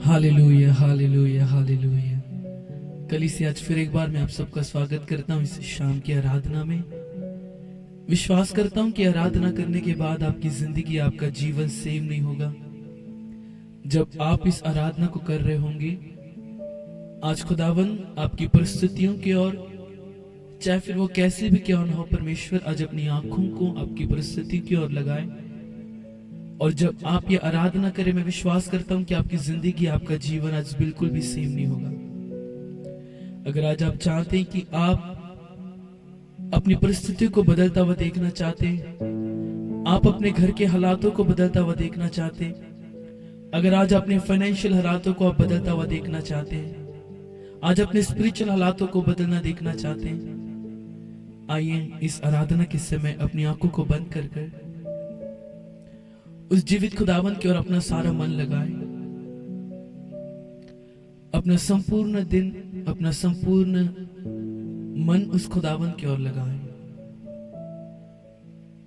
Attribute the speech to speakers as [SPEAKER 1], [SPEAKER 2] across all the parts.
[SPEAKER 1] Hallelujah hallelujah hallelujah. कलीसिया, आज फिर एक बार मैं आप सबका स्वागत करता हूं इस शाम की आराधना में। विश्वास करता हूं कि आराधना करने के बाद आपकी जिंदगी, आपका जीवन सेम नहीं होगा। जब आप इस आराधना को कर रहे होंगे, आज खुदावन आपकी परिस्थितियों की ओर, चाहे फिर वो कैसे भी क्यों न हो, परमेश्वर आज अपनी आंखों को आपकी परिस्थिति की ओर लगाए। और जब आप ये आराधना करें, मैं विश्वास करता हूं कि आपकी जिंदगी, आपका जीवन आज बिल्कुल भी सेम नहीं होगा। अगर आज आप चाहते हैं कि आप अपनी परिस्थितियों को बदलता हुआ देखना चाहते हैं, आप अपने घर के हालातों को बदलता हुआ देखना चाहते हैं, अगर आज अपने फाइनेंशियल हालातों को आप बदलता हुआ देखना चाहते हैं, आज अपने स्पिरिचुअल हालातों को बदलना देखना चाहते हैं, आइए इस आराधना के समय अपनी आंखों को बंद कर कर उस जीवित खुदावन की ओर अपना सारा मन लगाए। अपना संपूर्ण दिन, अपना संपूर्ण मन उस खुदावन की ओर लगाए।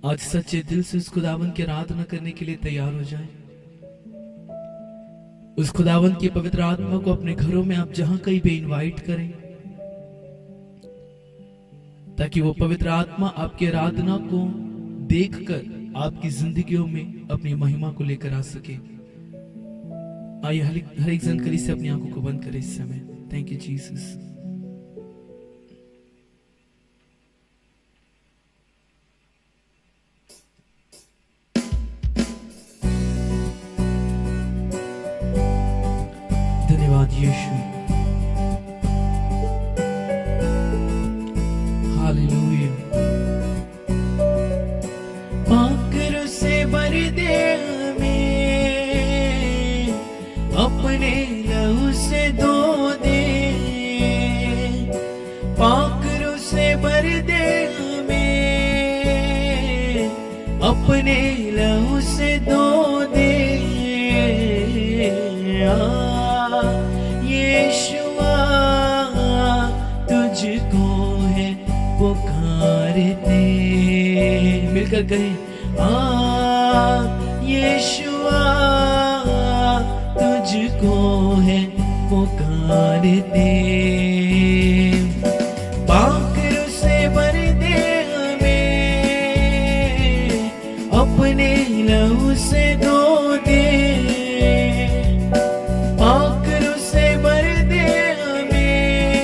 [SPEAKER 1] आज सच्चे दिल से उस खुदावन की आराधना करने के लिए तैयार हो जाएं। उस खुदावन की पवित्र आत्मा को अपने घरों में आप जहां कहीं भी इनवाइट करें, ताकि वो पवित्र आत्मा आपकी आराधना को देखकर आपकी जिंदगियों में अपनी महिमा को लेकर आ सके। आइए हर एक जन करी से अपनी आंखों को बंद करें इस समय। Thank you Jesus. धन्यवाद यीशु। हालेलुया। पाकर से भर दे हमें, अपने लहू से धो दे। पाकर से भर दे हमें, अपने लहू से धो दे। यीशुआ तुझको है पुकारते। मिलकर कहें, यीशुआ तुझको है पुकारते। पाकर से भर दे हमें, अपने लहू से धो दे। पाकर से भर दे हमें,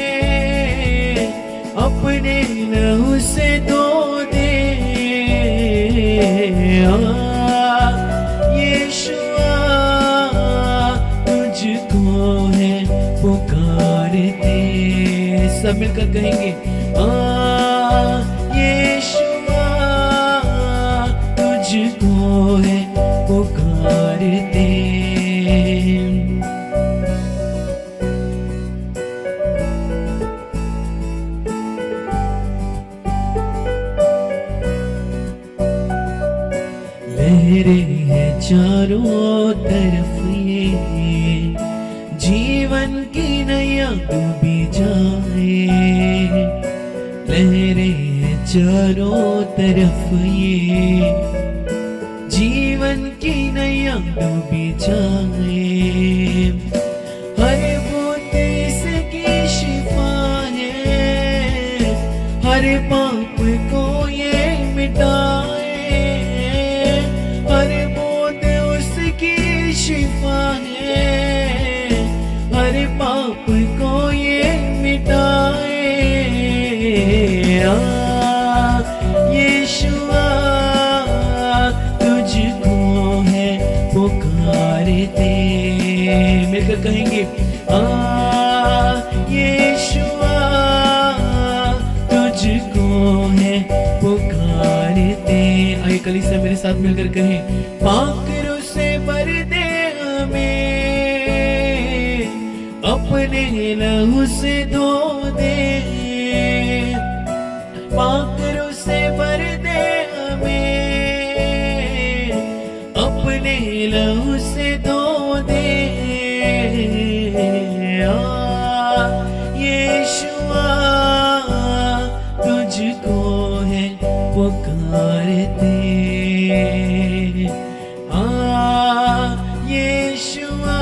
[SPEAKER 1] अपने लहू से धो दे। यीशुआ तुझको है पुकारते। सब मिलकर कहेंगे, यीशुआ तुझको है पुकारते। लहरें है चारों तरफ ये, जीवन की नैया डूबी जाए। लहरें है चारों तरफ ये, जीवन की नैया डूबी जाए। हर बूंद इसकी शिफा है, हर पाप को ये मिटाए। हर बूंद उसकी शिफा है, हर पाप को ये मिटाए। यीशुआ तुझको है पुकारते। मिलकर कहेंगे, यीशुआ तुझको है पुकारते। आइए कलीसिया मेरे साथ मिलकर कहें, पाकरों से भर दे हमें, अपने लहू से धो दे। पाकरों से भर दे हमें, अपने लहू से धो दे। यीशुआ तुझको है पुकारते। यीशुआ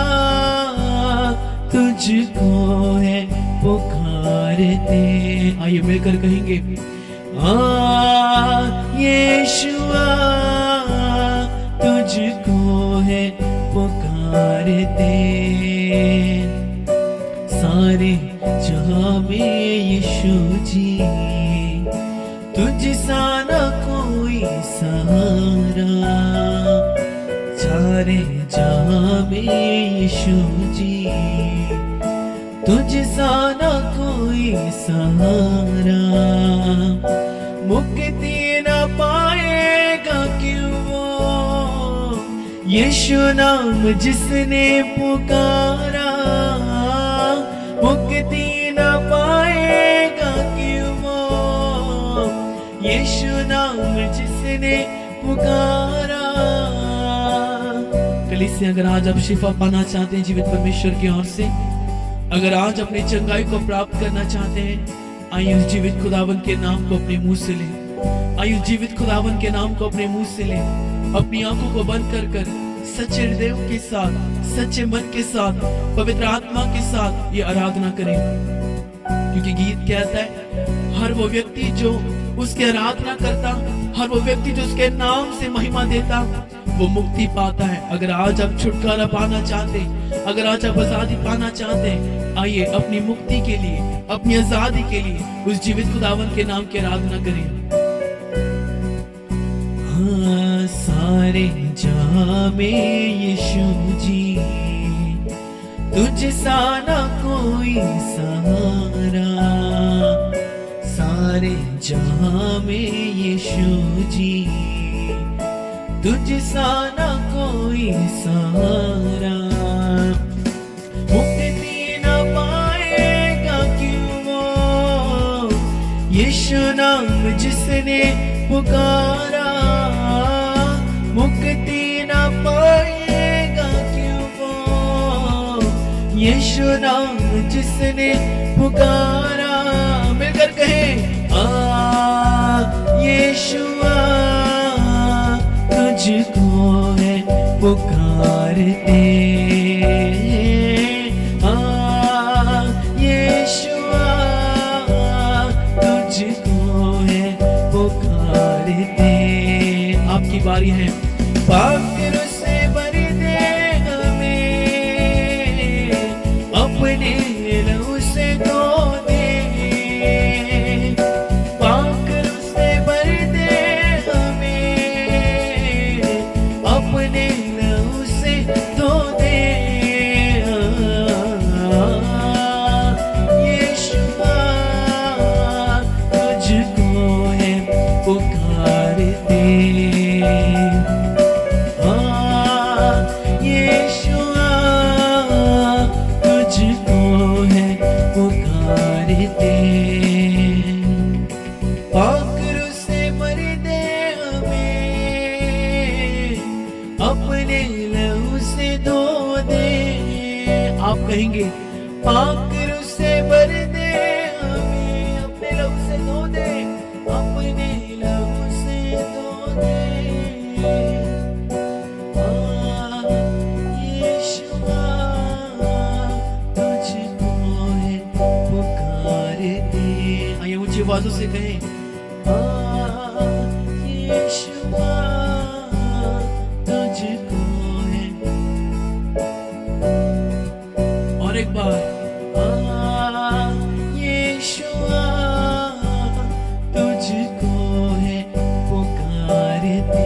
[SPEAKER 1] तुझको है पुकारते। आइए मिलकर कहेंगे, यीशुआ तुझको है पुकारते। सारे जहां में यीशु जी, तुझ सा न कोई सहारा। सारे जहां में यीशु जी, तुझ सा न कोई सहारा। मुक्ति न पाएगा क्यों वो यीशु नाम जिसने पुकारा। मुक्ति न पाएगा क्यों वो यीशु नाम जिसने पुकारा। कलीसिया, अगर आज आप शिफा पाना चाहते हैं जीवित परमेश्वर की ओर से, अगर आज अपनी चंगाई को प्राप्त करना चाहते हैं, आइए उस जीवित खुदावन के नाम को अपने मुंह से लें। आइए उस जीवित खुदावन के नाम को अपने मुंह से लें। अपनी आंखों को बंद कर कर सच्चे हृदय के साथ, सच्चे मन के साथ, पवित्र आत्मा के साथ ये आराधना करें। क्योंकि गीत कहता है, हर वो व्यक्ति जो उसकी आराधना करता, हर वो व्यक्ति जो उसके नाम से महिमा देता, वो मुक्ति पाता है। अगर आज आप छुटकारा पाना चाहते हैं, अगर आज आप आजादी पाना चाहते हैं, आइए अपनी मुक्ति के लिए, अपनी आजादी के लिए उस जीवित खुदावन के नाम की आराधना करें। सारे जहां में यीशु जी, तुझ सा न कोई सहारा। सारे जहां में यीशु जी, तुझ सा न कोई सहारा। मुक्ति न पाएगा क्यों वो यीशु नाम जिसने पुकारा। मुक्ति न पाएगा क्यों वो यीशु नाम जिसने पुकारा। मिलकर कहें, यीशुआ तुझको है पुकारते। यीशुआ तुझको है पुकारते। आपकी बारी है। पाकर से भर दे हमें, अपने लहू से धो दे। पाकर से भर दे हमें, अपने लहू से धो दे। यीशुआ तुझको है पुकारते। यीशुआ तुझको है पुकारते। पाकर से भर दे हमें, अपने लहू से धो दे। आप कहेंगे, पाकर से भर दे हमें, अपने लहू से धो दे, अपने लहू से धो दे। यीशुआ तुझको है पुकारते। आइए ऊंची आवाजों से कहें, यीशुआ तुझको है। और एक बार, यीशुआ तुझको है पुकारते।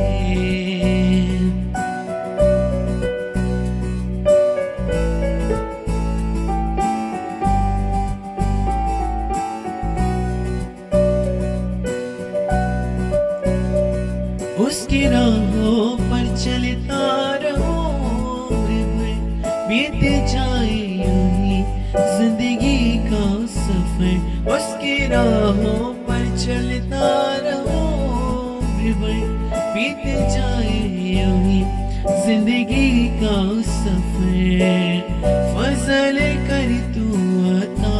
[SPEAKER 1] उसकी राहों पर चलता रहो, बीत जाए यूं ही जिंदगी का सफर। उसकी राहों पर चलता रहो, बीत जाए यूं ही जिंदगी का सफर। फजल कर तू अता,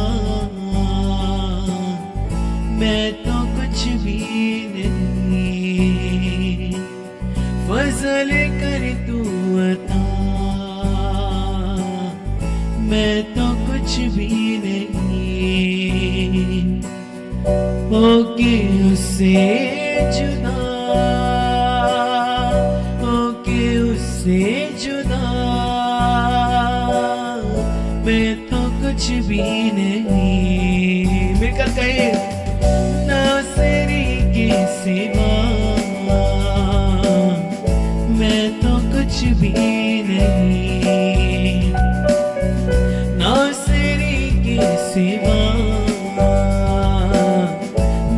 [SPEAKER 1] मैं तो कुछ भी नहीं। फजल कर तू अता, मैं तो कुछ कुछ भी नहीं, होके उससे जुदा, होके उससे जुदा, मैं तो कुछ भी नहीं। मिलकर कहे, नासरी के सिवा मैं तो कुछ भी नहीं, नासरी के सिवा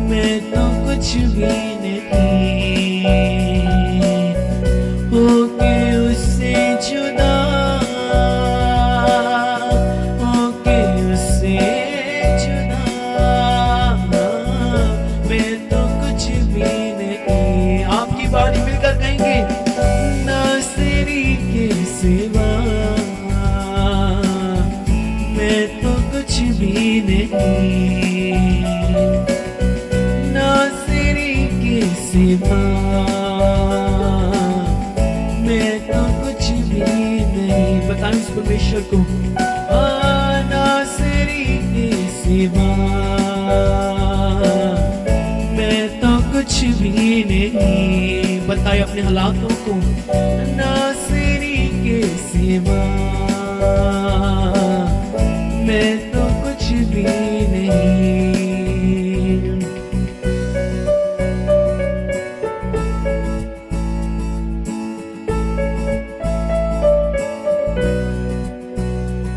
[SPEAKER 1] मैं तो कुछ भी नहीं, होके उससे जुदा, होके उससे जुदा, मैं तो कुछ भी नहीं। आपकी बारी मिलकर कहेंगे, नासरी के सिवा मैं तो कुछ भी नहीं, नासरी के सिवा मैं तो कुछ भी नहीं। बताएं इस परमेश्वर को, नासरी के सिवा मैं तो कुछ भी नहीं। बताए अपने हालातों को, नासरी के सिवा मैं तो कुछ भी नहीं।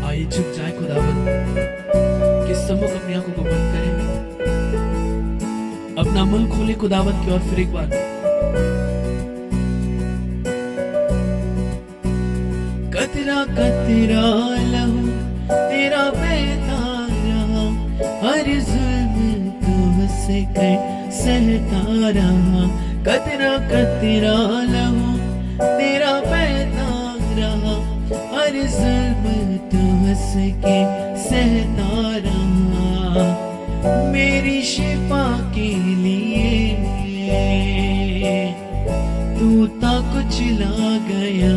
[SPEAKER 1] आइए झुक जाए खुदावंद के सम्मुख, अपनी आंखों को बंद करें, अपना मन खोले खुदावंद की ओर फिर एक बार। कतरा कतरा लहू तेरा बहता रहा, हर जुल्म तुझसे कर सहता रहा। कतरा कतरा लहू तेरा बहता रहा, हर जुल्म तुझसे के सहता रहा। मेरी शिफा के लिए तू ता कुछ ला गया,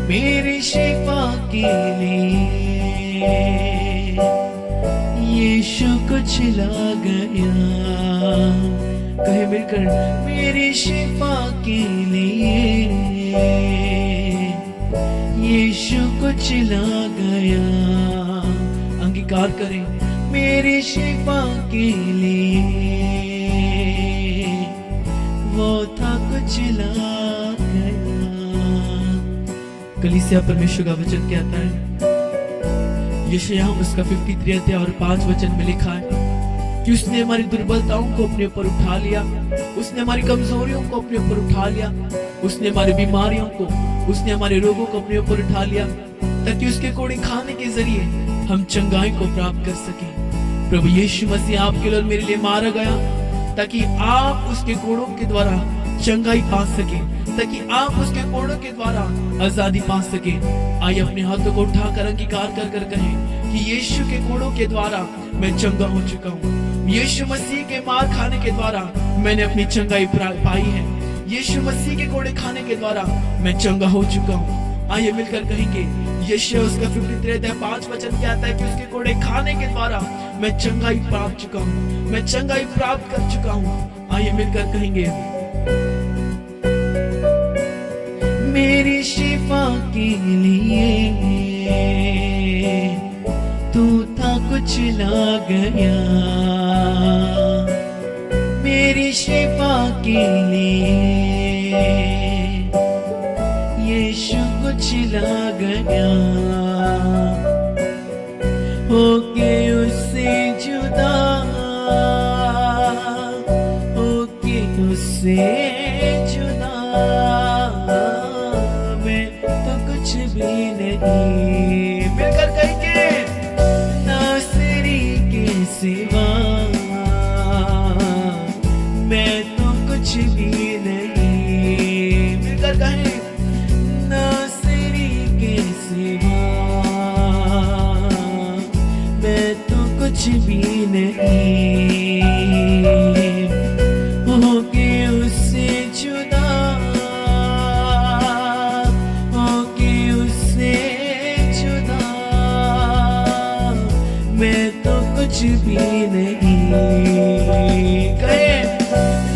[SPEAKER 1] मेरी शिफा के लिए यीशु कुछ ला गया। कहे मिलकर, मेरी शिफा के लिए यीशु कुछ ला गया। अंगीकार करें, मेरी शिफा के लिए वो था कुछ ला गया। कलीसिया परमेश्वर का वचन कहता है, यशायाह उसका 53 अध्याय और 5 वचन में लिखा है कि उसने हमारी दुर्बलताओं को अपने ऊपर उठा लिया, उसने हमारी कमजोरियों को अपने ऊपर उठा लिया, उसने हमारी बीमारियों को, उसने हमारे रोगों को अपने ऊपर उठा लिया, ताकि उसके कोड़े खाने के जरिए हम चंगाई को प्राप्त कर सकें। प्रभु यीशु मसीह आपके लिए और मेरे लिए मारा गया, ताकि आप उसके कोड़ों के द्वारा चंगाई पा सके, ताकि आप उसके कोड़ों के द्वारा आजादी पा सके। आइए अपने हाथों को उठाकर अंगीकार कर कर कहें कि यीशु के कोड़ों के द्वारा मैं चंगा हो चुका हूँ। यीशु मसीह के मार खाने के द्वारा मैंने अपनी चंगाई पाई है। यीशु मसीह के कोड़े खाने के द्वारा मैं चंगा हो चुका हूँ। आइए मिलकर कहेंगे, यशायाह उसका 53 अध्याय 5 वचन कहता है कि उसके कोड़े खाने के द्वारा मैं चंगाई प्राप्त चुका हूँ, मैं चंगाई प्राप्त कर चुका हूँ। आइए मिलकर कहेंगे, मेरी शिफा के लिए तू था कुछ ला गया, मेरी शिफा के लिए यीशु कुछ ला गया। होके उससे जुदा, होके उससे जुदा, मैं तो कुछ भी नहीं। मिलकर कहेंगे, नासरी के सिवा मैं तो कुछ भी नहीं। मिलकर कहें, नासरी के सिवा मैं तो कुछ भी नहीं। होके उससे जुदा, होके उससे कुछ भी नहीं। कहे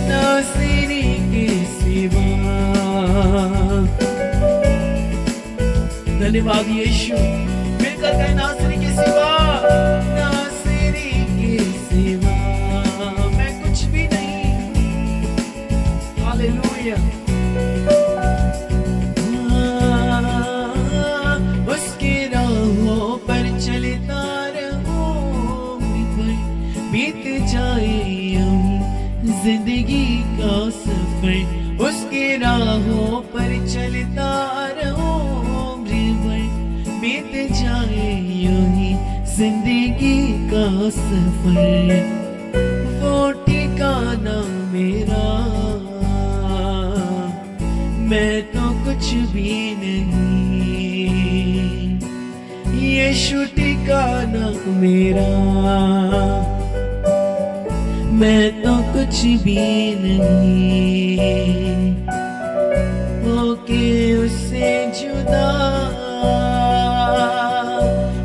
[SPEAKER 1] नासरी के सिवा। धन्यवाद यीशु। मिलकर कहे नासरी के सिवा, नासरी के सिवा मैं कुछ भी नहीं। हालेलुया। उसकी राहों पर चलता रहूं, बीत जाए यूं जिंदगी का सफर। उसकी राहों पर चलता रहूं, बीत जाए यूं ही जिंदगी का सफर। वो ठिकाना मेरा, मैं तो कुछ भी नहीं। यीशु ठिकाना मेरा, मैं तो कुछ भी नहीं। होके उससे जुदा,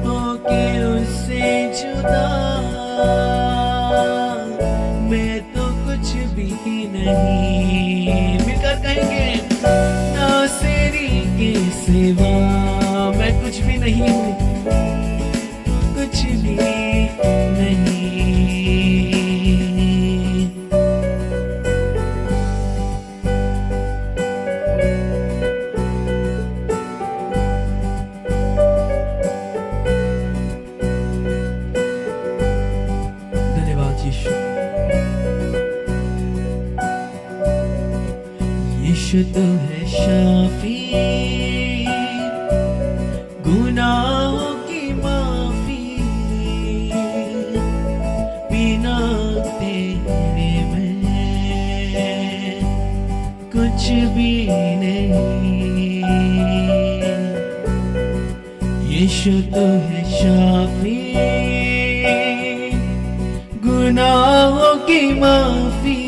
[SPEAKER 1] होके उससे जुदा, मैं तो कुछ भी नहीं। मिलकर कहेंगे नासरी के सिवा मैं कुछ भी नहीं हूँ, कुछ भी नहीं। यीशु तो है शाफी, गुनाहों की माफी। बिना तेरे मैं कुछ भी नहीं। यीशु तो है शाफी, गुनाहों की माफी।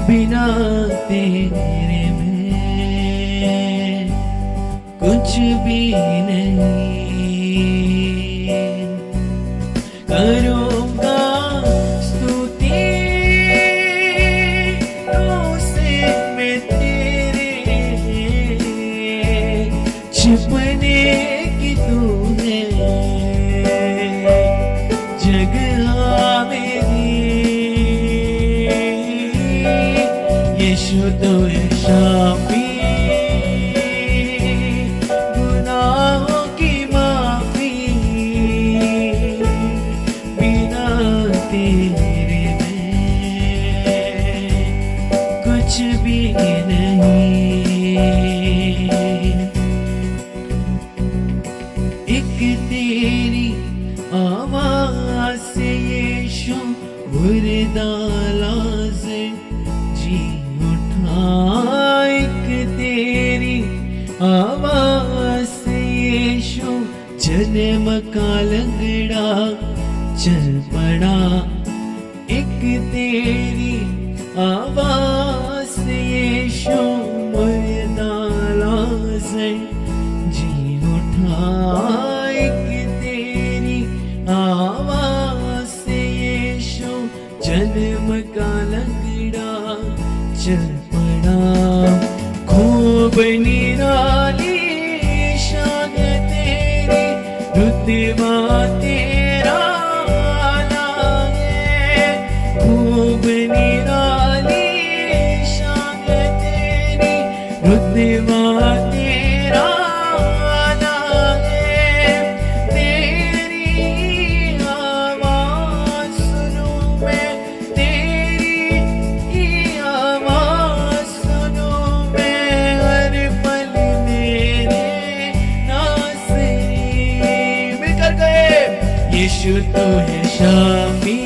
[SPEAKER 1] बिना तेरे में कुछ भी नहीं। करूँगा स्तुति तुझसे मैं तेरे, छिपने की तू है जगह मेरी। यीशु तो है शाफी, गुनाहों की माफी। बिना तेरे में कुछ भी नहीं। एक तेरी आवाज से यीशु मुर्दा लाज़ जी उठा। एक तेरी आवाज से यीशु जन्म का लंगड़ा चल पड़ा। एक तेरी आवाज से यीशु मुर्दा लाज़ जी उठा। एक तेरी आवाज से यीशु जन्म का लंगड़ा चल पड़ा। खूब निराली शान तेरी, रुतबा तेरा आला है। खूब निराली शान तेरी, रुतबा तेरा आला है। तेरी आवाज सुनूं मैं, तेरी आवाज सुनूं मैं हर पल मेरे नासरी। मिलकर गए यीशु तो है शाफी,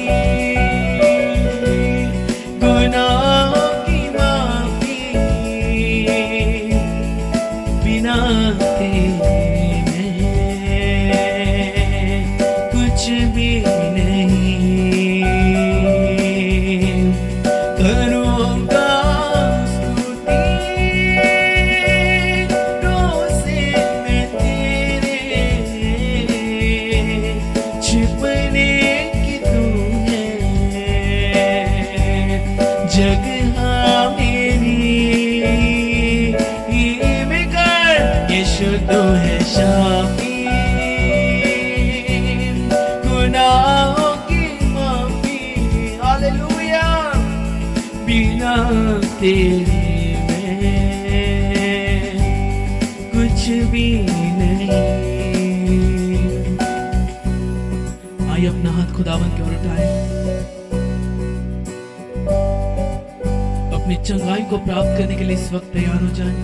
[SPEAKER 1] गुनाहों की माफी। बिना तेरे में कुछ भी नहीं। करूँगा स्तुति रोज़ मैं तेरे, खुदावन की ओर उठाएं। अपनी चंगाई को प्राप्त करने के लिए इस वक्त तैयार हो जाएं।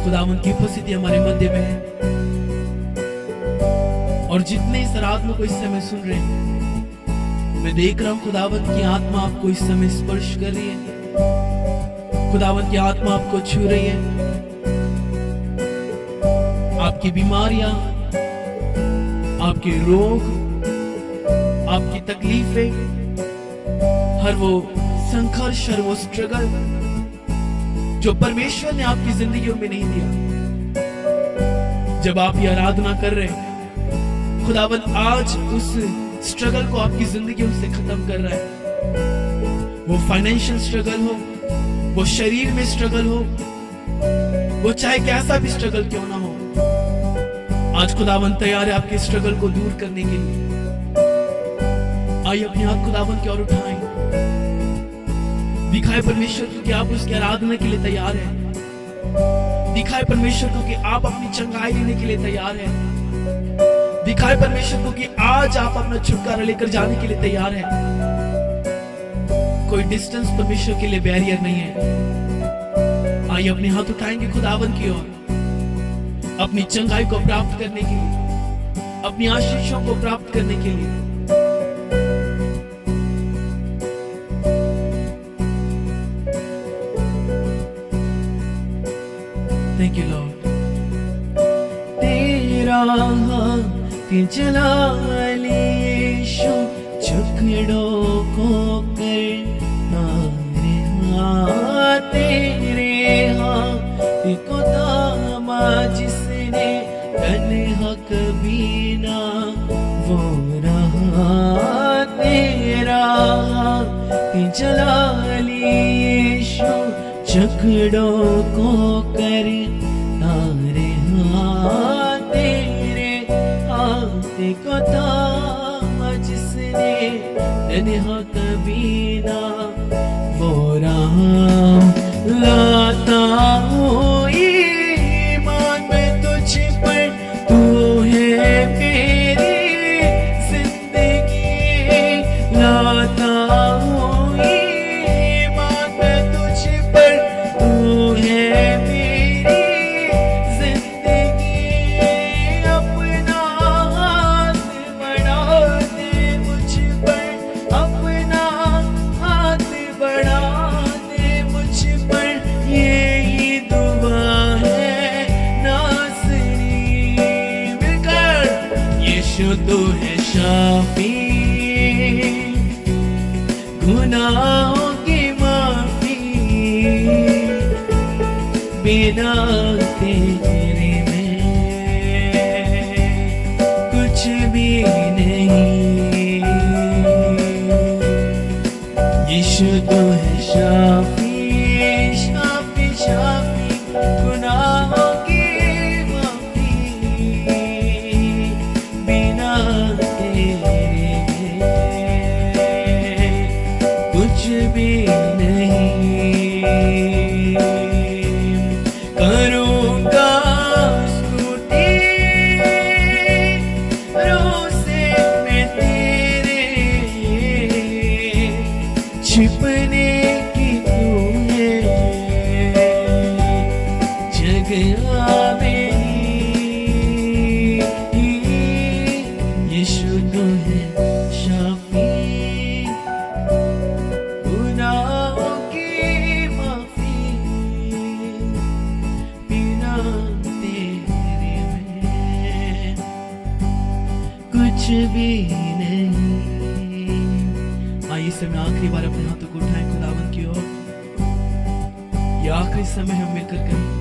[SPEAKER 1] खुदावन की उपस्थिति हमारे मध्य में है, और जितने इस आराधना को इस समय सुन रहे हैं, मैं देख रहा हूं खुदावन की आत्मा आपको इस समय स्पर्श कर रही है। खुदावन की आत्मा आपको छू रही है। आपकी बीमारियां, आपके रोग, आपकी तकलीफें, हर वो संघर्ष, हर वो स्ट्रगल जो परमेश्वर ने आपकी जिंदगियों में नहीं दिया, जब आप ये आराधना कर रहे हैं, खुदावन आज उस स्ट्रगल को आपकी जिंदगियों से खत्म कर रहा है। वो फाइनेंशियल स्ट्रगल हो, वो शरीर में स्ट्रगल हो, वो चाहे कैसा भी स्ट्रगल क्यों ना हो, आज खुदावन तैयार है आपके स्ट्रगल को दूर करने के लिए। आइए अपने हाथ खुदावन की ओर उठाएं, दिखाए परमेश्वर को कि आप उसकी आराधना के लिए तैयार हैं। दिखाए परमेश्वर को कि आप अपनी चंगाई लेने के लिए तैयार हैं। दिखाए परमेश्वर को कि आज आप अपना छुटकारा लेकर जाने के लिए तैयार हैं। कोई डिस्टेंस परमेश्वर के लिए बैरियर नहीं है। आइए अपने हाथ उठाएंगे खुदावन की ओर, अपनी चंगाई को प्राप्त करने के लिए, अपनी आशीषों को प्राप्त करने के लिए। Thank you Lord. तेरा हाथ चला यीशु, टुकड़ों को करना रे, तेरे हाथ को थामा जिसने तन्हा कभी ना वो रहा। तेरा हाथ चला यीशु, टुकड़ों को करना रे, तेरे हाथ को थामा जिसने तन्हा कभी ना वो रहा। लाता हूँ ईमान में तुझ पर, तू है मेरी जिंदगी। लाता हूँ ईमान में तुझ पर, तू है मेरी जिंदगी। अपना हाथ बढ़ा दे मुझ पर, अपना हाथ बढ़ा दे मुझ पर, यही दुआ है नासरी। मिलकर यीशु तू है शाफी, गुनाहों की माफी, बिना तेरे में कुछ भी नहीं। यीशु तू है शाफी, शाफी, शाफी, गुनाहों की माफी, बिना तेरे कुछ भी नहीं। करूँगा स्तुति रोज़े में तेरे, छिपने की तू है जगह मेरी। यीशु तू है शाफी, गुनाहों की माफी, बिना तेरे में कुछ भी नहीं। आइए समय आखिरी बार अपने हाथों को उठाएं खुदावन की ओर। ये आखिरी समय हम मिलकर करें।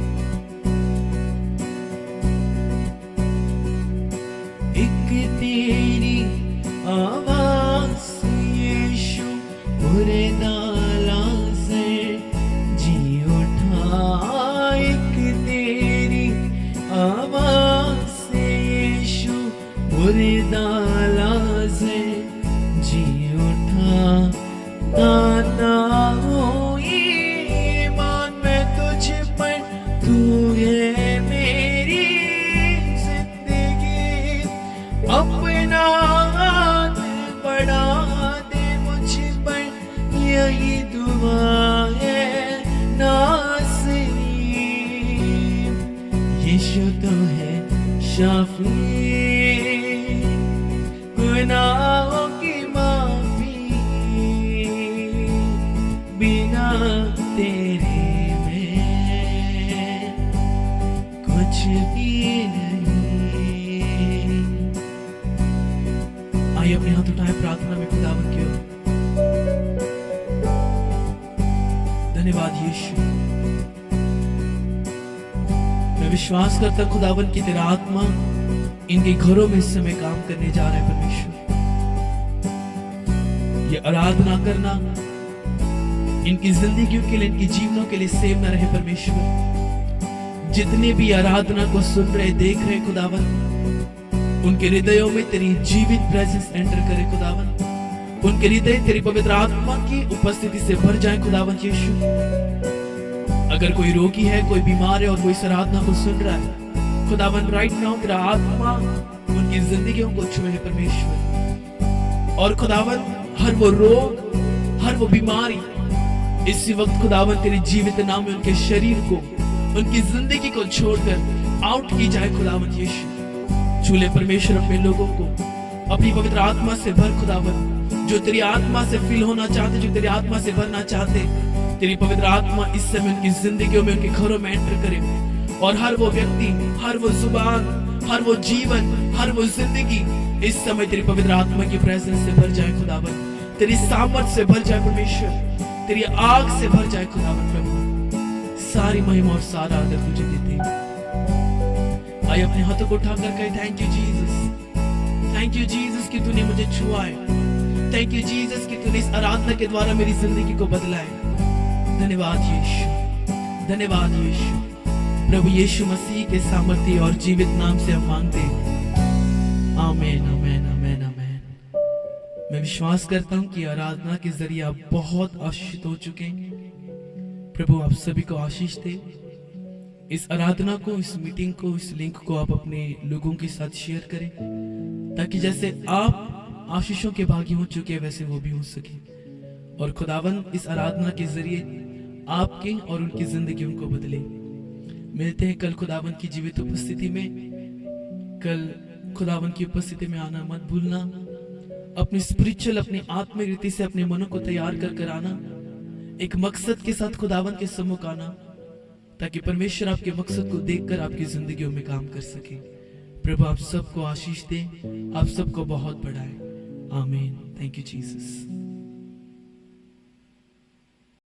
[SPEAKER 1] एक तेरी आवाज़ यीशु मुर्दा से जी उठा। एक तेरी आवाज़ यीशु मुर्दा से जी उठा। गाता हूँ ईमान में तुझ पर, तू है मेरी जिंदगी। अपना तो है शाफी, गुनाहों की माफी, बिना तेरे में कुछ भी नहीं। आइए अपने हाथ उठाएं प्रार्थना में खुदावन की ओर। धन्यवाद यीशु। मैं विश्वास करता खुदावन की तेरा आत्मा इनके घरों में इस समय काम करने जा रहा है परमेश्वर। ये आराधना करना इनकी जिंदगियों के लिए, इनकी जीवनों के लिए सेव न रहे परमेश्वर। जितने भी आराधना को सुन रहे, देख रहे खुदावन, उनके हृदयों में तेरी जीवित प्रेजेंस एंटर करे खुदावन। उनके हृदय तेरी पवित्र आत्मा की उपस्थिति से भर जाए खुदावन यीशु। अगर कोई रोगी है, कोई बीमार है और कोई इस आराधना को सुन रहा है खुदावन, राइट नाउ तेरा आत्मा उनकी जिंदगियों को छुए परमेश्वर। और खुदावन हर वो रोग, हर वो बीमारी इसी वक्त खुदावन तेरे जीवित नाम में उनके शरीर को, उनकी जिंदगी को छोड़कर आउट की जाए खुदावन यीशु। छूले परमेश्वर अपने लोगों को अपनी पवित्र आत्मा से भर खुदावन। जो तेरी आत्मा से फिल होना चाहते, जो तेरी आत्मा से भरना चाहते, तेरी पवित्र आत्मा इस समय उनकी जिंदगियों में, उनके घरों में एंटर करे। और हर वो व्यक्ति, हर वो जुबान, हर वो जीवन, हर वो जिंदगी इस समय तेरी पवित्र आत्मा की प्रेजेंस से भर जाए खुदावन। तेरी सामर्थ से भर जाए परमेश्वर, तेरी आग से भर जाए खुदावन। प्रभु सारी महिमा और सारा आदर तुझे देते हैं। आइए अपने हाथों को उठाकर कहे thank you Jesus, thank you Jesus कि तूने मुझे छुआ है। थैंक यू जीसस कि तूने इस आराधना के द्वारा मेरी जिंदगी को बदला है। धन्यवाद यीशु, धन्यवाद यीशु। प्रभु यीशु मसीह के सामर्थ्य और जीवित नाम से हम मांगते हैं, आमीन आमीन आमीन आमीन। मैं विश्वास करता हूं कि आराधना के जरिए आप बहुत आशीषित हो चुके हैं। प्रभु आप सभी को आशीष दे। इस आराधना को, इस मीटिंग को, इस लिंक को आप अपने लोगों के साथ शेयर करें, ताकि जैसे आप आशीषों के भागी हो चुके हैं वैसे वो भी हो सके। और खुदावन इस आराधना के जरिए आपके और उनकी जिंदगी उनको बदले। मिलते हैं कल खुदावन की जीवित उपस्थिति में। कल खुदावन की उपस्थिति में आना मत भूलना। अपनी स्पिरिचुअल, अपनी आत्मिक रीति से अपने मनों को तैयार कर आना, एक मकसद के साथ खुदावन के सम्मुख आना, ताकि परमेश्वर आपके मकसद को देखकर आपकी जिंदगियों में काम कर सके। प्रभु आप सबको आशीष दे, आप सबको बहुत बढ़ाए। आमीन। Thank you Jesus.